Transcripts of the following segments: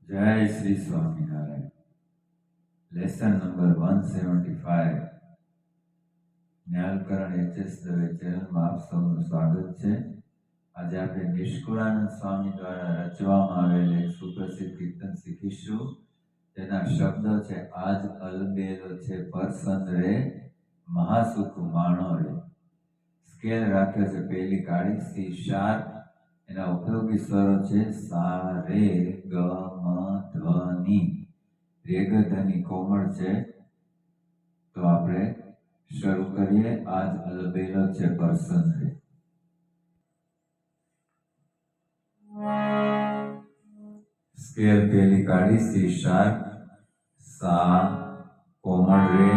जय Shri Swaminarayan. Lesson number 175 Gyankaran HS Dave channel में आप सबનું સ્વાગત છે। આજે આપણે નિષ્કુળાનંદ સ્વામી દ્વારા રચવામાં આવેલ એક સુપ્રસિદ્ધ કીર્તન શીખીશું। તેના શબ્દો છે આજ અલબેલો છે પરસન રે મહાસુખ માણો રે। સ્કેલ રાખ્યો છે પહેલી કાળી સી શાર્પ, એના ઉપયોગી સ્વરો છે सा रे ग म ध नि। રેગ ધની કોમળ છે। તો આપણે શરૂ કરીએ। આજ અલબેલો છે પરસન રે। સ્કેલ પહેલી કાળી સી શાર્પ, सा કોમળ રે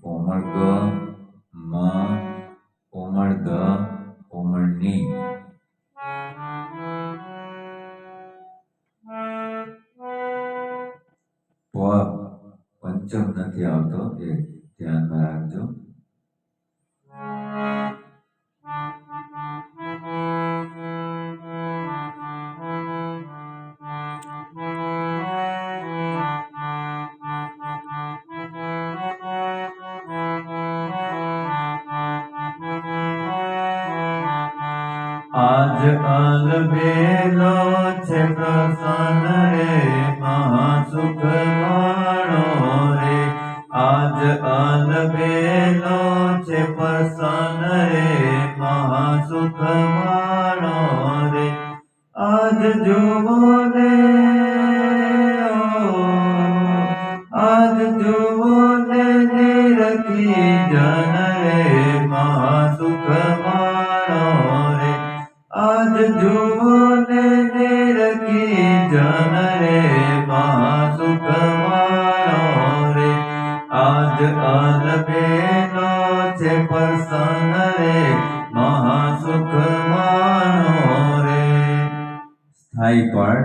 કોમળ ग म કોમળ ध કોમળ ની। पंचम नहीं आवतो ए ध्यान में राखजो। आज अलबेलो छे प्रसन्न रे महासुख माणो रे। आज अलबेलो छे प्रसन्न रे महासुख माणो रे। आज जुओ ने आज जुओ ने निरखी जन रे महासुख माणो रे। आज जुओ ने निरखी जन रे महासुख माणो रे। आज अलबेलो छे प्रसन्न रे महासुख माणो रे। स्थायी पाठ।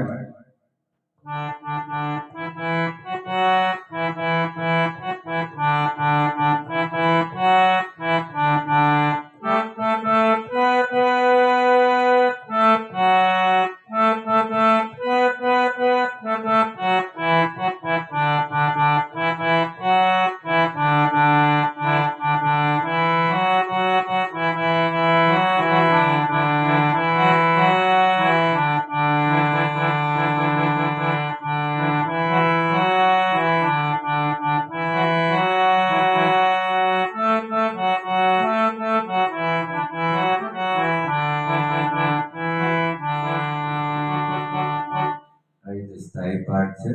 स्थायी पाठ है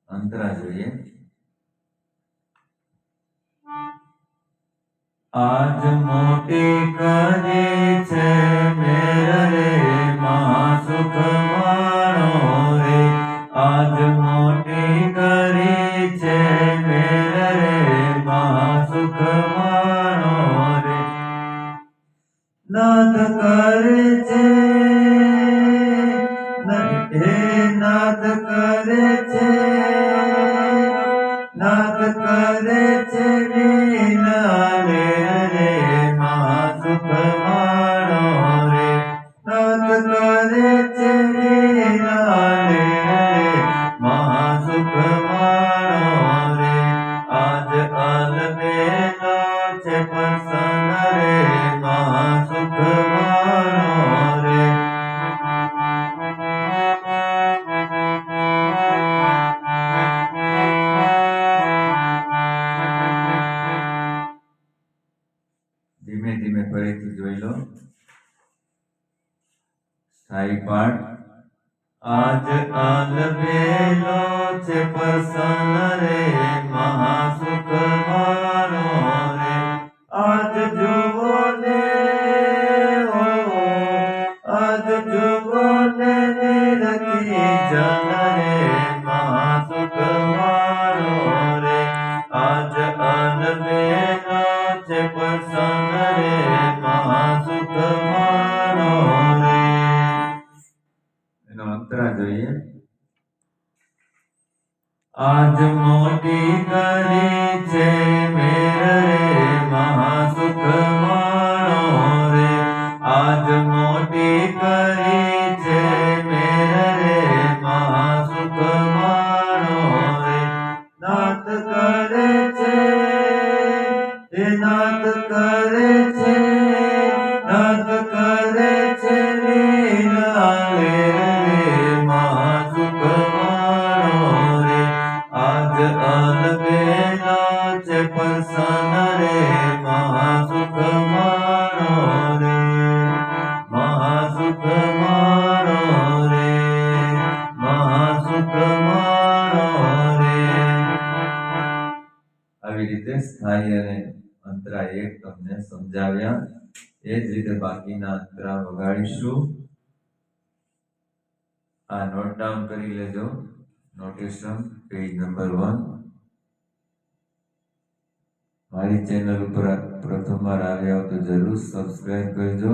अंतरा જોઈએ। आज मोटी करी छे मेर रे महासुख माणो रे। आज मोटी करी छे मेर रे महासुख माणो रे। नाथ करे छे नाथ करे छे नाथ करे छे लीला रे रे महासुख माणो रे। नाथ करे छे लीला रे रे महासुख माणो रे। आज अलबेलो छे प्रसन्न रे महासुख माणो रे। धीमे धीमे फरीथी जोई लो। स्थायी पाठ। आज अलबेलो छे प्रसन्न रे महासुख माणो रे। आज जुओ ने आज जुओ ने निरखी जन रे महासुख माणो रे। आज अलबेलो छे प्रसन्न रे महासुख माणो रे। एनो अंतरा જોઈએ। आज मोटी करी छे मेर रे महासुख माणो रे। आज मोटी करी छे मेर સુખ મારો રે, મહાસુખ મારો રે. આવી રીતે સ્થાયી અને અંતરા એક તમને સમજાવ્યા. એ જ રીતે બાકીના અંતરા વગાડીશું. આ નોટ ડાઉન કરી લેજો. Notation page number 1. મારી ચેનલ ઉપર પ્રથમવાર આવ્યા હો તો જરૂર સબસ્ક્રાઇબ કરજો.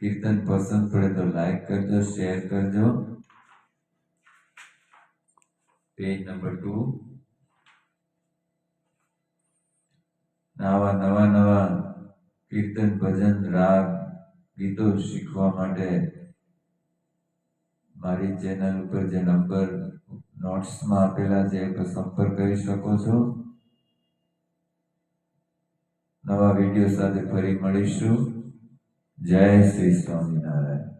કીર્તન પસંદ પડે તો લાઈક કરજો, શેર કરજો. Page number 2. આવા નવા કીર્તન, ભજન, રાગ, ગીતો શીખવા માટે મારી ચેનલ ઉપર જે નંબર નોટ્સમાં આપેલા છે એ સંપર્ક કરી શકો છો. નવા વિડીયો સાથે ફરી મળીશું. જય શ્રી સ્વામિનારાયણ.